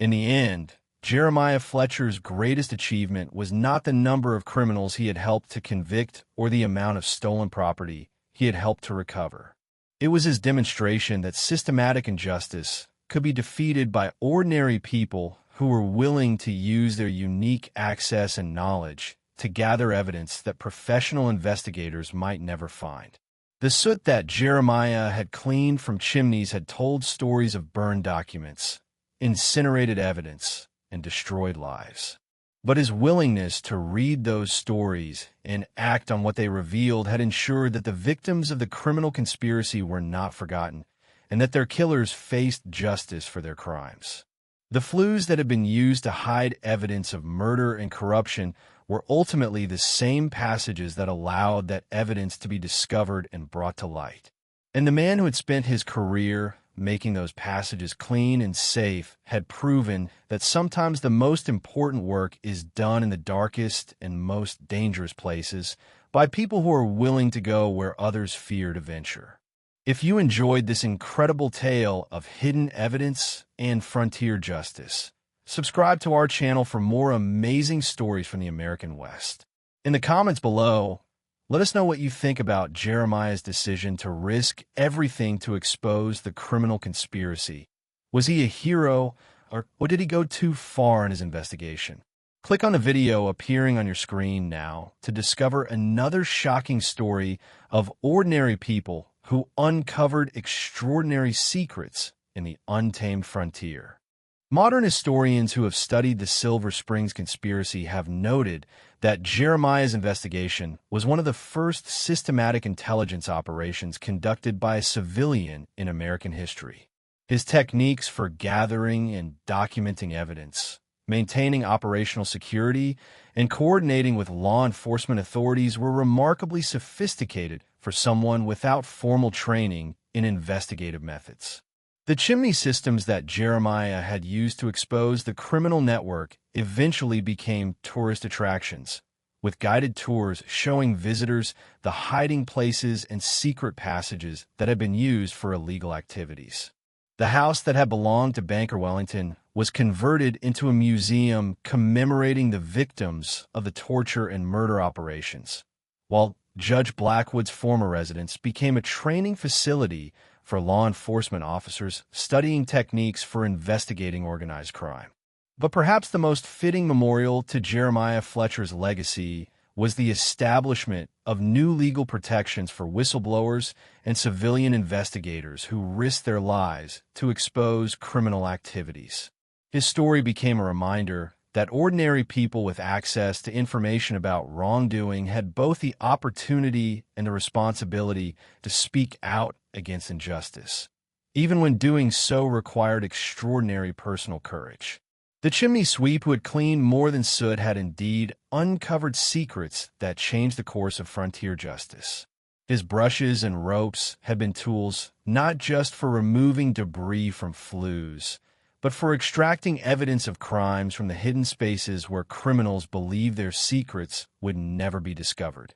In the end, Jeremiah Fletcher's greatest achievement was not the number of criminals he had helped to convict or the amount of stolen property he had helped to recover. It was his demonstration that systematic injustice could be defeated by ordinary people who were willing to use their unique access and knowledge to gather evidence that professional investigators might never find. The soot that Jeremiah had cleaned from chimneys had told stories of burned documents, incinerated evidence, and destroyed lives. But his willingness to read those stories and act on what they revealed had ensured that the victims of the criminal conspiracy were not forgotten and that their killers faced justice for their crimes. The flues that had been used to hide evidence of murder and corruption were ultimately the same passages that allowed that evidence to be discovered and brought to light. And the man who had spent his career making those passages clean and safe had proven that sometimes the most important work is done in the darkest and most dangerous places by people who are willing to go where others fear to venture. If you enjoyed this incredible tale of hidden evidence and frontier justice, subscribe to our channel for more amazing stories from the American West. In the comments below, let us know what you think about Jeremiah's decision to risk everything to expose the criminal conspiracy. Was he a hero, or did he go too far in his investigation? Click on the video appearing on your screen now to discover another shocking story of ordinary people who uncovered extraordinary secrets in the untamed frontier. Modern historians who have studied the Silver Springs conspiracy have noted that Jeremiah's investigation was one of the first systematic intelligence operations conducted by a civilian in American history. His techniques for gathering and documenting evidence, maintaining operational security, and coordinating with law enforcement authorities were remarkably sophisticated for someone without formal training in investigative methods. The chimney systems that Jeremiah had used to expose the criminal network eventually became tourist attractions, with guided tours showing visitors the hiding places and secret passages that had been used for illegal activities. The house that had belonged to Banker Wellington was converted into a museum commemorating the victims of the torture and murder operations, while Judge Blackwood's former residence became a training facility for law enforcement officers studying techniques for investigating organized crime. But perhaps the most fitting memorial to Jeremiah Fletcher's legacy was the establishment of new legal protections for whistleblowers and civilian investigators who risked their lives to expose criminal activities. His story became a reminder that ordinary people with access to information about wrongdoing had both the opportunity and the responsibility to speak out against injustice, even when doing so required extraordinary personal courage. The chimney sweep who had cleaned more than soot had indeed uncovered secrets that changed the course of frontier justice. His brushes and ropes had been tools not just for removing debris from flues, but for extracting evidence of crimes from the hidden spaces where criminals believed their secrets would never be discovered.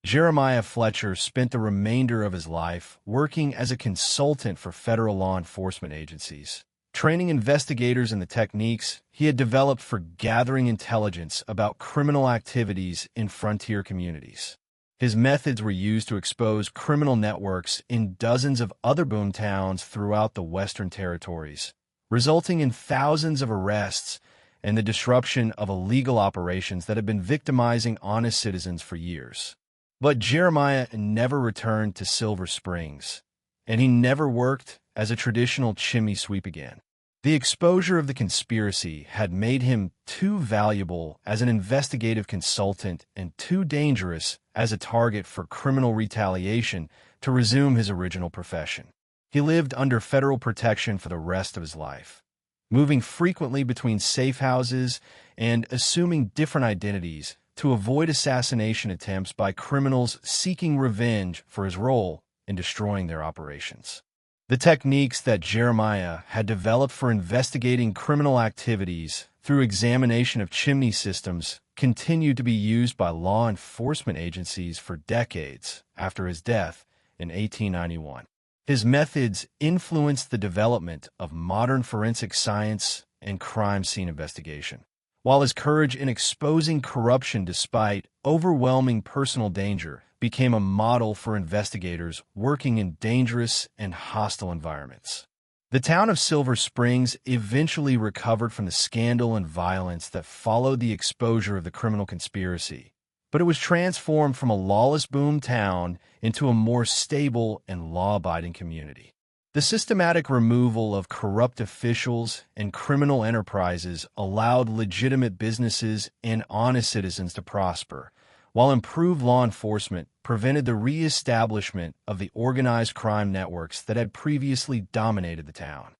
Jeremiah Fletcher spent the remainder of his life working as a consultant for federal law enforcement agencies, training investigators in the techniques he had developed for gathering intelligence about criminal activities in frontier communities. His methods were used to expose criminal networks in dozens of other boom towns throughout the Western Territories, resulting in thousands of arrests and the disruption of illegal operations that had been victimizing honest citizens for years. But Jeremiah never returned to Silver Springs, and he never worked as a traditional chimney sweep again. The exposure of the conspiracy had made him too valuable as an investigative consultant and too dangerous as a target for criminal retaliation to resume his original profession. He lived under federal protection for the rest of his life, moving frequently between safe houses and assuming different identities to avoid assassination attempts by criminals seeking revenge for his role in destroying their operations. The techniques that Jeremiah had developed for investigating criminal activities through examination of chimney systems continued to be used by law enforcement agencies for decades after his death in 1891. His methods influenced the development of modern forensic science and crime scene investigation, while his courage in exposing corruption despite overwhelming personal danger became a model for investigators working in dangerous and hostile environments. The town of Silver Springs eventually recovered from the scandal and violence that followed the exposure of the criminal conspiracy, but it was transformed from a lawless boom town into a more stable and law-abiding community. The systematic removal of corrupt officials and criminal enterprises allowed legitimate businesses and honest citizens to prosper, while improved law enforcement prevented the re-establishment of the organized crime networks that had previously dominated the town.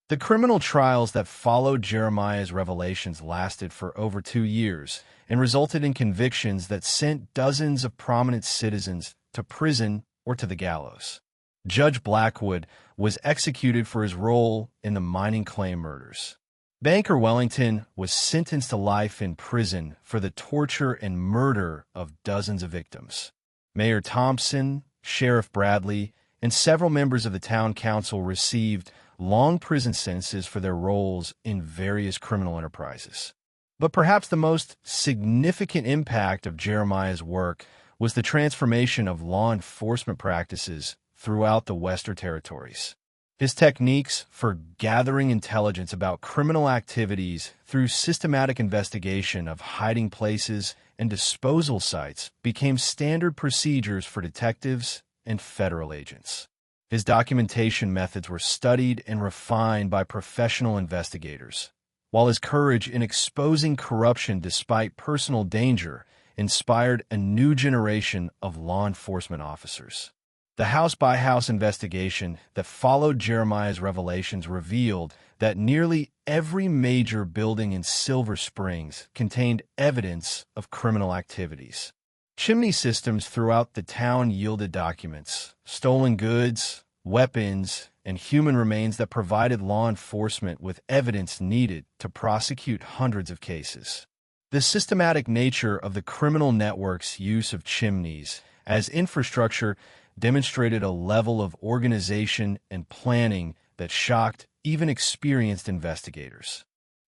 The criminal trials that followed Jeremiah's revelations lasted for over 2 years and resulted in convictions that sent dozens of prominent citizens to prison or to the gallows. Judge Blackwood was executed for his role in the mining claim murders. Banker Wellington was sentenced to life in prison for the torture and murder of dozens of victims. Mayor Thompson, Sheriff Bradley, and several members of the town council received long prison sentences for their roles in various criminal enterprises. But perhaps the most significant impact of Jeremiah's work was the transformation of law enforcement practices throughout the Western Territories. His techniques for gathering intelligence about criminal activities through systematic investigation of hiding places and disposal sites became standard procedures for detectives and federal agents. His documentation methods were studied and refined by professional investigators, while his courage in exposing corruption despite personal danger inspired a new generation of law enforcement officers. The house-by-house investigation that followed Jeremiah's revelations revealed that nearly every major building in Silver Springs contained evidence of criminal activities. Chimney systems throughout the town yielded documents, stolen goods, weapons, and human remains that provided law enforcement with evidence needed to prosecute hundreds of cases. The systematic nature of the criminal network's use of chimneys as infrastructure demonstrated a level of organization and planning that shocked even experienced investigators.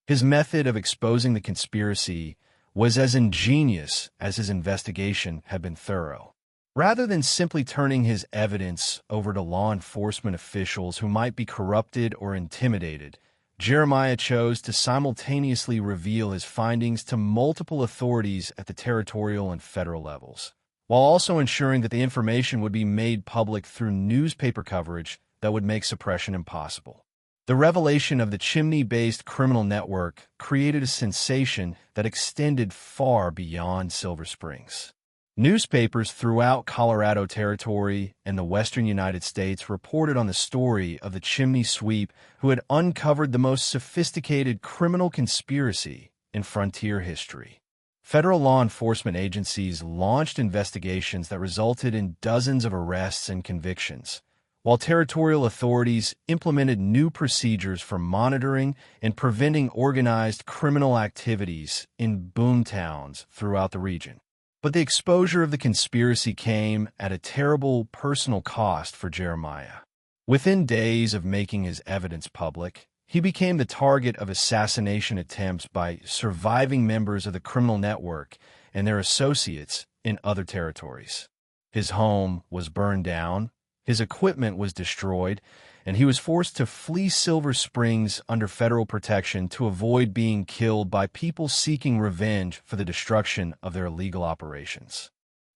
His method of exposing the conspiracy was as ingenious as his investigation had been thorough. Rather than simply turning his evidence over to law enforcement officials who might be corrupted or intimidated, Jeremiah chose to simultaneously reveal his findings to multiple authorities at the territorial and federal levels, while also ensuring that the information would be made public through newspaper coverage that would make suppression impossible. The revelation of the Chimney-based criminal network created a sensation that extended far beyond Silver Springs. Newspapers throughout Colorado Territory and the western United States reported on the story of the Chimney Sweep, who had uncovered the most sophisticated criminal conspiracy in frontier history. Federal law enforcement agencies launched investigations that resulted in dozens of arrests and convictions, while territorial authorities implemented new procedures for monitoring and preventing organized criminal activities in boomtowns throughout the region. But the exposure of the conspiracy came at a terrible personal cost for Jeremiah. Within days of making his evidence public, he became the target of assassination attempts by surviving members of the criminal network and their associates in other territories. His home was burned down, his equipment was destroyed, and he was forced to flee Silver Springs under federal protection to avoid being killed by people seeking revenge for the destruction of their illegal operations.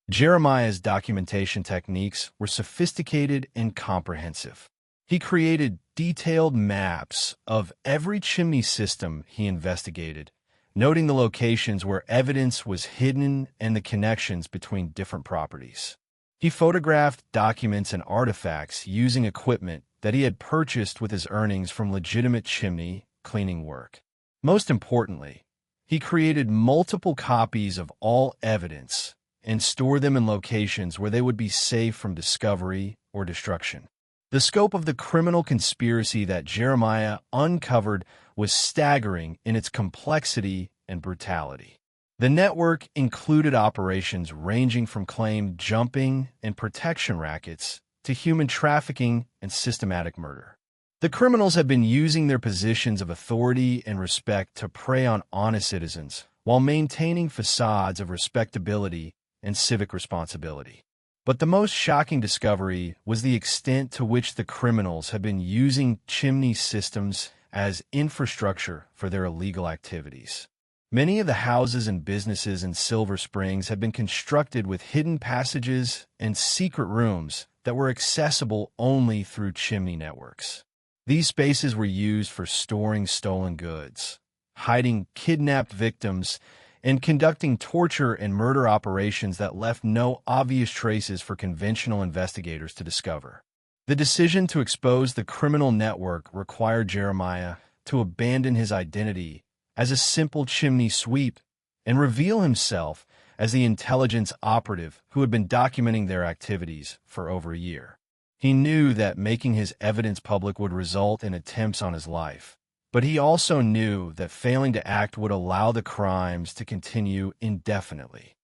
Jeremiah's documentation techniques were sophisticated and comprehensive. He created detailed maps of every chimney system he investigated, noting the locations where evidence was hidden and the connections between different properties. He photographed documents and artifacts using equipment that he had purchased with his earnings from legitimate chimney cleaning work. Most importantly, he created multiple copies of all evidence and stored them in locations where they would be safe from discovery or destruction. The scope of the criminal conspiracy that Jeremiah uncovered was staggering in its complexity and brutality. The network included operations ranging from claim jumping and protection rackets to human trafficking and systematic murder. The criminals had been using their positions of authority and respect to prey on honest citizens while maintaining facades of respectability and civic responsibility. But the most shocking discovery was the extent to which the criminals had been using chimney systems as infrastructure for their illegal activities. Many of the houses and businesses in Silver Springs had been constructed with hidden passages and secret rooms that were accessible only through chimney networks. These spaces were used for storing stolen goods, hiding kidnapped victims, and conducting torture and murder operations that left no obvious traces for conventional investigators to discover. The decision to expose the criminal network required Jeremiah to abandon his identity as a simple chimney sweep and reveal himself as the intelligence operative who had been documenting their activities for over a year. He knew that making his evidence public would result in attempts on his life, but he also knew that failing to act would allow the crimes to continue indefinitely.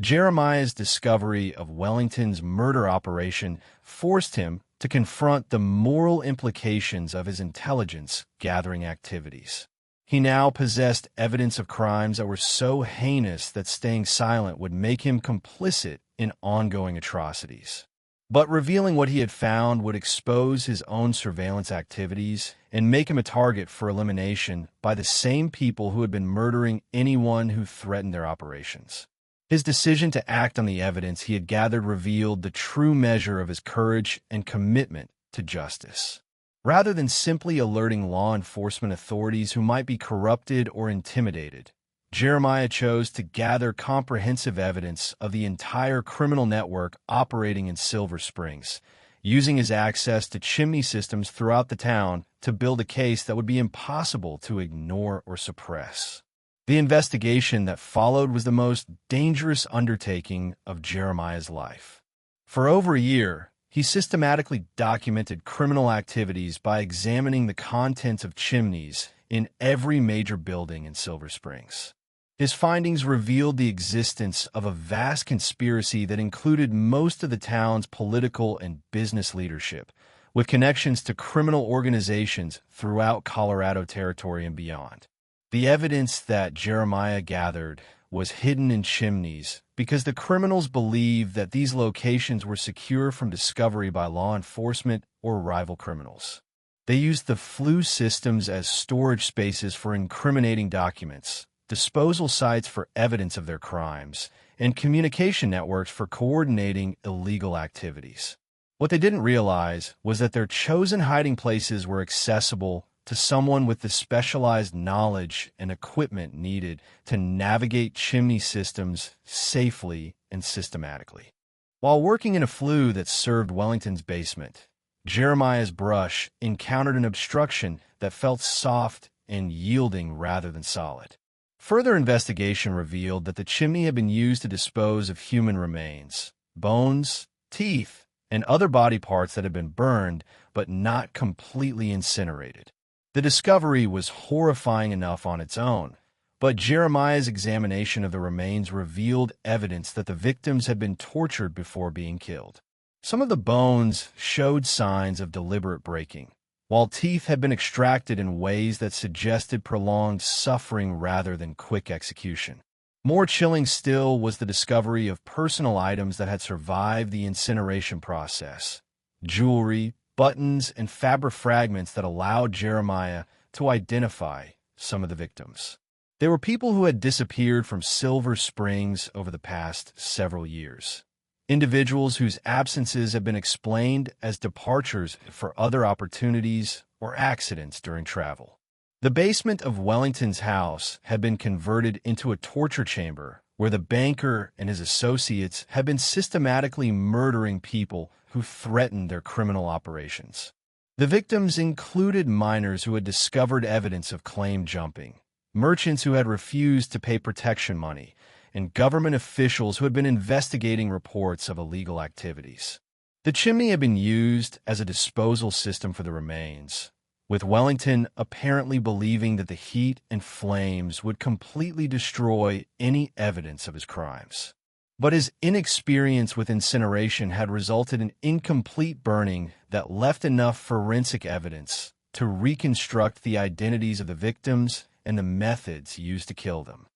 Jeremiah's discovery of Wellington's murder operation forced him to confront the moral implications of his intelligence-gathering activities. He now possessed evidence of crimes that were so heinous that staying silent would make him complicit in ongoing atrocities. But revealing what he had found would expose his own surveillance activities and make him a target for elimination by the same people who had been murdering anyone who threatened their operations. His decision to act on the evidence he had gathered revealed the true measure of his courage and commitment to justice. Rather than simply alerting law enforcement authorities who might be corrupted or intimidated, Jeremiah chose to gather comprehensive evidence of the entire criminal network operating in Silver Springs, using his access to chimney systems throughout the town to build a case that would be impossible to ignore or suppress. The investigation that followed was the most dangerous undertaking of Jeremiah's life. For over a year, he systematically documented criminal activities by examining the contents of chimneys in every major building in Silver Springs. His findings revealed the existence of a vast conspiracy that included most of the town's political and business leadership, with connections to criminal organizations throughout Colorado Territory and beyond. The evidence that Jeremiah gathered was hidden in chimneys because the criminals believed that these locations were secure from discovery by law enforcement or rival criminals. They used the Flue systems as storage spaces for incriminating documents, disposal sites for evidence of their crimes, and communication networks for coordinating illegal activities. What they didn't realize was that their chosen hiding places were accessible to someone with the specialized knowledge and equipment needed to navigate chimney systems safely and systematically. While working in a flue that served Wellington's basement, Jeremiah's brush encountered an obstruction that felt soft and yielding rather than solid. Further investigation revealed that the chimney had been used to dispose of human remains, bones, teeth, and other body parts that had been burned but not completely incinerated. The discovery was horrifying enough on its own, but Jeremiah's examination of the remains revealed evidence that the victims had been tortured before being killed. Some of the bones showed signs of deliberate breaking, while teeth had been extracted in ways that suggested prolonged suffering rather than quick execution. More chilling still was the discovery of personal items that had survived the incineration process: jewelry, buttons, and fabric fragments that allowed Jeremiah to identify some of the victims. They were people who had disappeared from Silver Springs over the past several years. Individuals whose absences have been explained as departures for other opportunities or accidents during travel. The basement of Wellington's house had been converted into a torture chamber where the banker and his associates had been systematically murdering people who threatened their criminal operations. The victims included minors who had discovered evidence of claim jumping, merchants who had refused to pay protection money, and government officials who had been investigating reports of illegal activities. The chimney had been used as a disposal system for the remains, with Wellington apparently believing that the heat and flames would completely destroy any evidence of his crimes. But his inexperience with incineration had resulted in incomplete burning that left enough forensic evidence to reconstruct the identities of the victims and the methods used to kill them.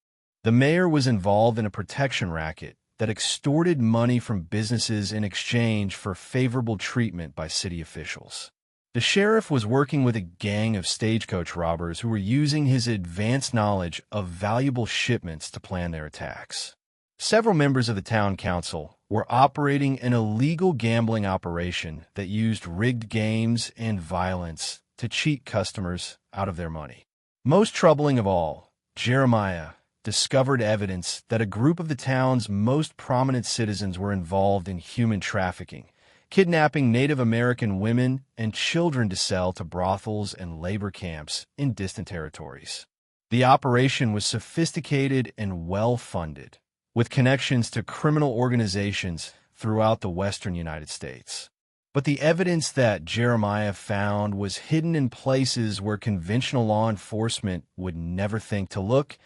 The mayor was involved in a protection racket that extorted money from businesses in exchange for favorable treatment by city officials. The sheriff was working with a gang of stagecoach robbers who were using his advanced knowledge of valuable shipments to plan their attacks. Several members of the town council were operating an illegal gambling operation that used rigged games and violence to cheat customers out of their money. Most troubling of all, Jeremiah discovered evidence that a group of the town's most prominent citizens were involved in human trafficking, kidnapping Native American women and children to sell to brothels and labor camps in distant territories. The operation was sophisticated and well-funded, with connections to criminal organizations throughout the western United States. But the evidence that Jeremiah found was hidden in places where conventional law enforcement would never think to look,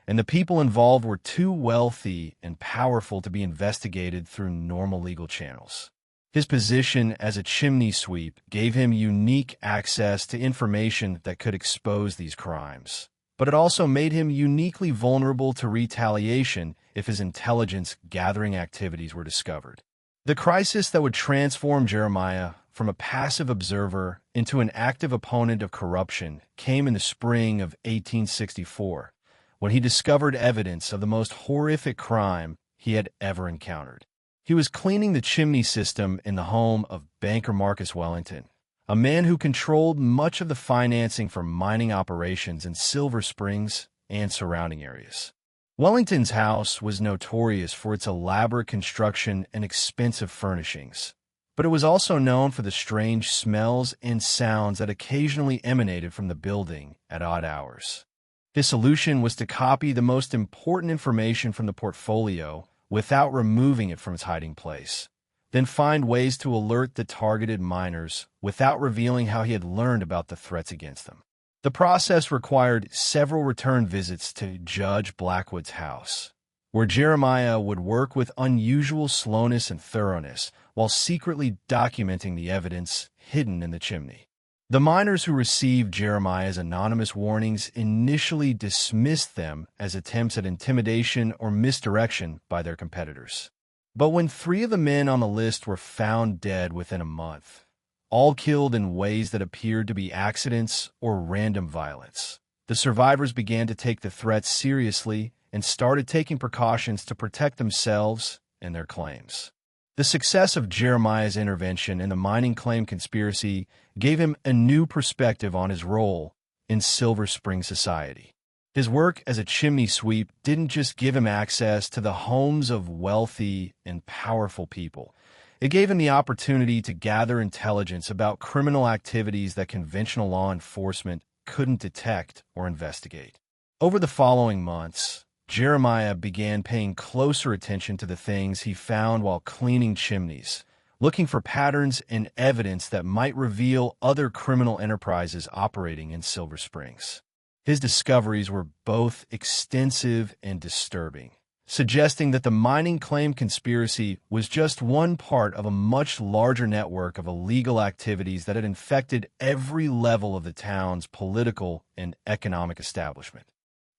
and the people involved were too wealthy and powerful to be investigated through normal legal channels. His position as a chimney sweep gave him unique access to information that could expose these crimes, but it also made him uniquely vulnerable to retaliation if his intelligence-gathering activities were discovered. The crisis that would transform Jeremiah from a passive observer into an active opponent of corruption came in the spring of 1864, when he discovered evidence of the most horrific crime he had ever encountered. He was cleaning the chimney system in the home of banker Marcus Wellington, a man who controlled much of the financing for mining operations in Silver Springs and surrounding areas. Wellington's house was notorious for its elaborate construction and expensive furnishings, but it was also known for the strange smells and sounds that occasionally emanated from the building at odd hours. His solution was to copy the most important information from the portfolio without removing it from its hiding place, then find ways to alert the targeted miners without revealing how he had learned about the threats against them. The process required several return visits to Judge Blackwood's house, where Jeremiah would work with unusual slowness and thoroughness while secretly documenting the evidence hidden in the chimney. The miners who received Jeremiah's anonymous warnings initially dismissed them as attempts at intimidation or misdirection by their competitors. But when 3 of the men on the list were found dead within a month, all killed in ways that appeared to be accidents or random violence, the survivors began to take the threats seriously and started taking precautions to protect themselves and their claims. The success of Jeremiah's intervention in the mining claim conspiracy gave him a new perspective on his role in Silver Spring society. His work as a chimney sweep didn't just give him access to the homes of wealthy and powerful people. It gave him the opportunity to gather intelligence about criminal activities that conventional law enforcement couldn't detect or investigate. Over the following months, Jeremiah began paying closer attention to the things he found while cleaning chimneys, looking for patterns and evidence that might reveal other criminal enterprises operating in Silver Springs. His discoveries were both extensive and disturbing, suggesting that the mining claim conspiracy was just one part of a much larger network of illegal activities that had infected every level of the town's political and economic establishment.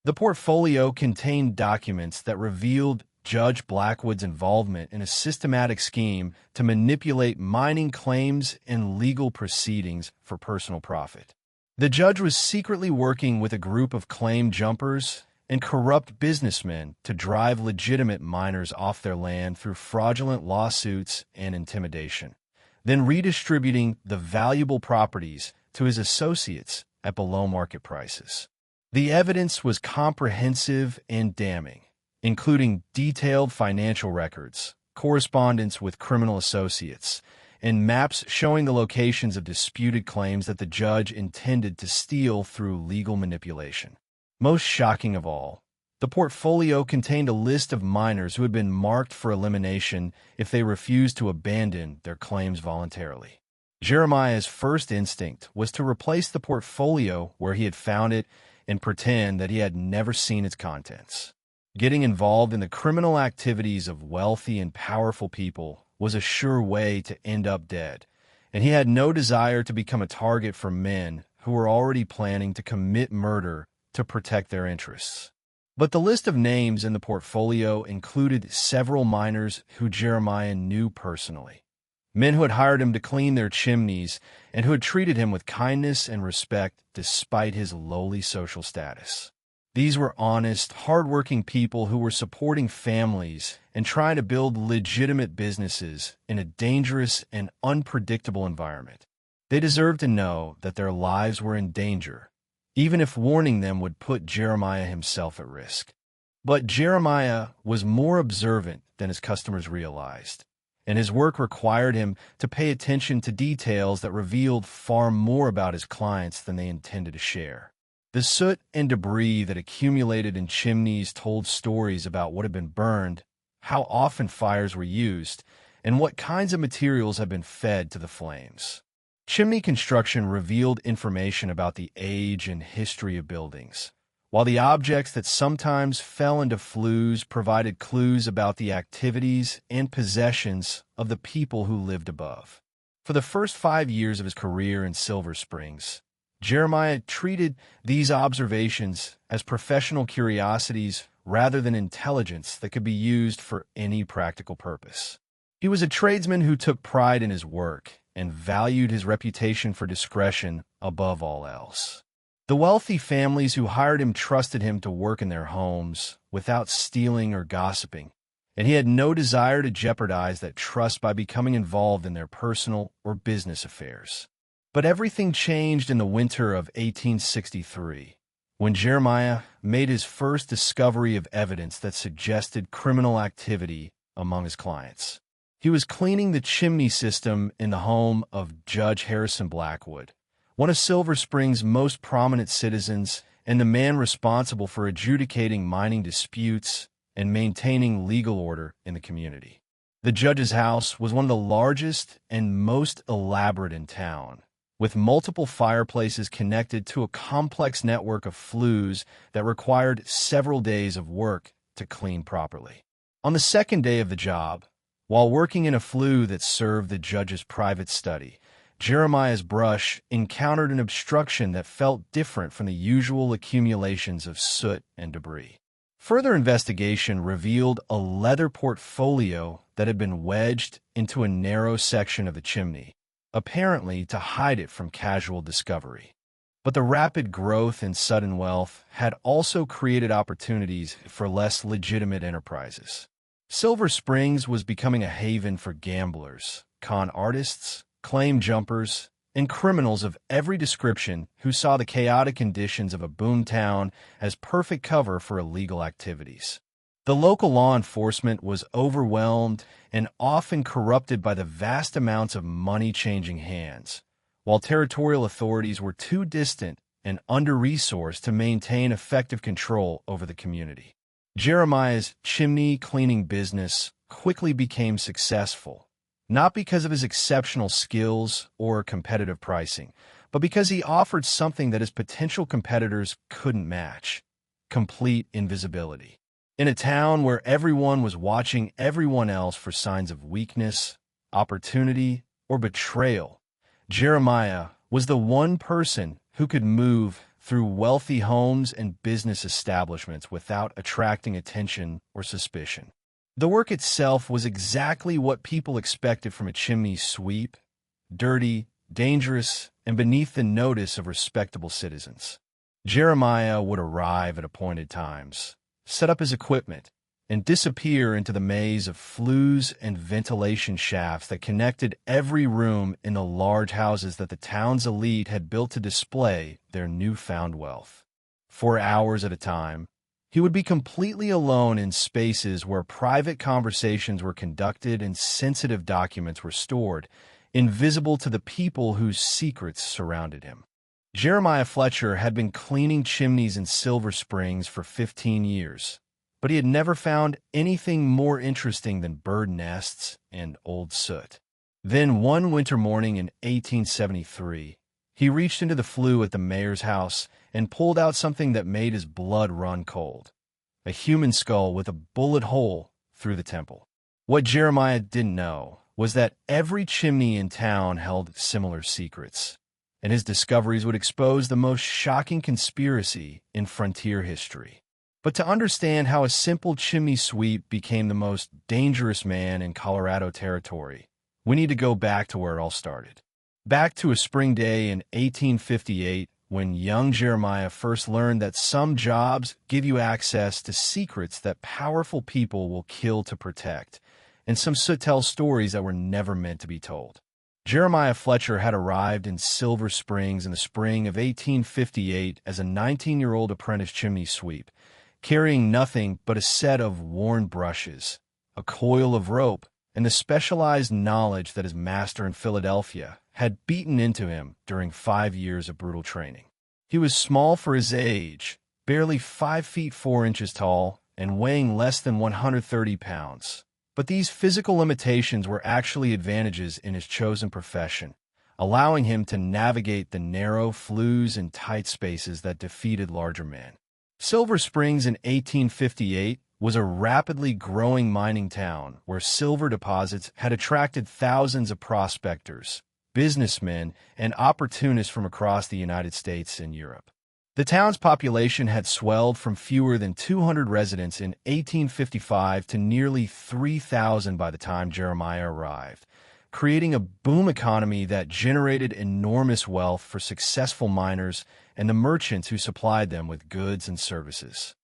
The portfolio contained documents that revealed Judge Blackwood's involvement in a systematic scheme to manipulate mining claims and legal proceedings for personal profit. The judge was secretly working with a group of claim jumpers and corrupt businessmen to drive legitimate miners off their land through fraudulent lawsuits and intimidation, then redistributing the valuable properties to his associates at below-market prices. The evidence was comprehensive and damning, including detailed financial records, correspondence with criminal associates, and maps showing the locations of disputed claims that the judge intended to steal through legal manipulation. Most shocking of all, the portfolio contained a list of miners who had been marked for elimination if they refused to abandon their claims voluntarily. Jeremiah's first instinct was to replace the portfolio where he had found it and pretend that he had never seen its contents. Getting involved in the criminal activities of wealthy and powerful people was a sure way to end up dead, and he had no desire to become a target for men who were already planning to commit murder to protect their interests. But the list of names in the portfolio included several miners who Jeremiah knew personally. Men who had hired him to clean their chimneys and who had treated him with kindness and respect despite his lowly social status. These were honest, hardworking people who were supporting families and trying to build legitimate businesses in a dangerous and unpredictable environment. They deserved to know that their lives were in danger, even if warning them would put Jeremiah himself at risk. But Jeremiah was more observant than his customers realized, and his work required him to pay attention to details that revealed far more about his clients than they intended to share. The soot and debris that accumulated in chimneys told stories about what had been burned, how often fires were used, and what kinds of materials had been fed to the flames. Chimney construction revealed information about the age and history of buildings, while the objects that sometimes fell into flues provided clues about the activities and possessions of the people who lived above. For the first 5 years of his career in Silver Springs, Jeremiah treated these observations as professional curiosities rather than intelligence that could be used for any practical purpose. He was a tradesman who took pride in his work and valued his reputation for discretion above all else. The wealthy families who hired him trusted him to work in their homes without stealing or gossiping, and he had no desire to jeopardize that trust by becoming involved in their personal or business affairs. But everything changed in the winter of 1863, when Jeremiah made his first discovery of evidence that suggested criminal activity among his clients. He was cleaning the chimney system in the home of Judge Harrison Blackwood, one of Silver Springs' most prominent citizens and the man responsible for adjudicating mining disputes and maintaining legal order in the community. The judge's house was one of the largest and most elaborate in town, with multiple fireplaces connected to a complex network of flues that required several days of work to clean properly. On the second day of the job, while working in a flue that served the judge's private study, Jeremiah's brush encountered an obstruction that felt different from the usual accumulations of soot and debris. Further investigation revealed a leather portfolio that had been wedged into a narrow section of the chimney, apparently to hide it from casual discovery. But the rapid growth in sudden wealth had also created opportunities for less legitimate enterprises. Silver Springs was becoming a haven for gamblers, con artists, claim jumpers, and criminals of every description who saw the chaotic conditions of a boomtown as perfect cover for illegal activities. The local law enforcement was overwhelmed and often corrupted by the vast amounts of money changing hands, while territorial authorities were too distant and under-resourced to maintain effective control over the community. Jeremiah's chimney cleaning business quickly became successful, not because of his exceptional skills or competitive pricing, but because he offered something that his potential competitors couldn't match: complete invisibility. In a town where everyone was watching everyone else for signs of weakness, opportunity, or betrayal, Jeremiah was the one person who could move through wealthy homes and business establishments without attracting attention or suspicion. The work itself was exactly what people expected from a chimney sweep: dirty, dangerous, and beneath the notice of respectable citizens. Jeremiah would arrive at appointed times, set up his equipment, and disappear into the maze of flues and ventilation shafts that connected every room in the large houses that the town's elite had built to display their newfound wealth. For hours at a time, he would be completely alone in spaces where private conversations were conducted and sensitive documents were stored, invisible to the people whose secrets surrounded him. Jeremiah Fletcher had been cleaning chimneys in Silver Springs for 15 years, but he had never found anything more interesting than bird nests and old soot. Then one winter morning in 1873, he reached into the flue at the mayor's house and pulled out something that made his blood run cold: a human skull with a bullet hole through the temple. What Jeremiah didn't know was that every chimney in town held similar secrets, and his discoveries would expose the most shocking conspiracy in frontier history. But to understand how a simple chimney sweep became the most dangerous man in Colorado territory, we need to go back to where it all started. Back to a spring day in 1858, when young Jeremiah first learned that some jobs give you access to secrets that powerful people will kill to protect, and some Soot tells stories that were never meant to be told. Jeremiah Fletcher had arrived in Silver Springs in the spring of 1858 as a 19-year-old apprentice chimney sweep, carrying nothing but a set of worn brushes, a coil of rope, and the specialized knowledge that his master in Philadelphia had beaten into him during 5 years of brutal training. He was small for his age, barely 5 feet 4 inches tall, and weighing less than 130 pounds. But these physical limitations were actually advantages in his chosen profession, allowing him to navigate the narrow flues and tight spaces that defeated larger men. Silver Springs in 1858 was a rapidly growing mining town where silver deposits had attracted thousands of prospectors, businessmen, and opportunists from across the United States and Europe. The town's population had swelled from fewer than 200 residents in 1855 to nearly 3,000 by the time Jeremiah arrived, creating a boom economy that generated enormous wealth for successful miners and the merchants who supplied them with goods and services.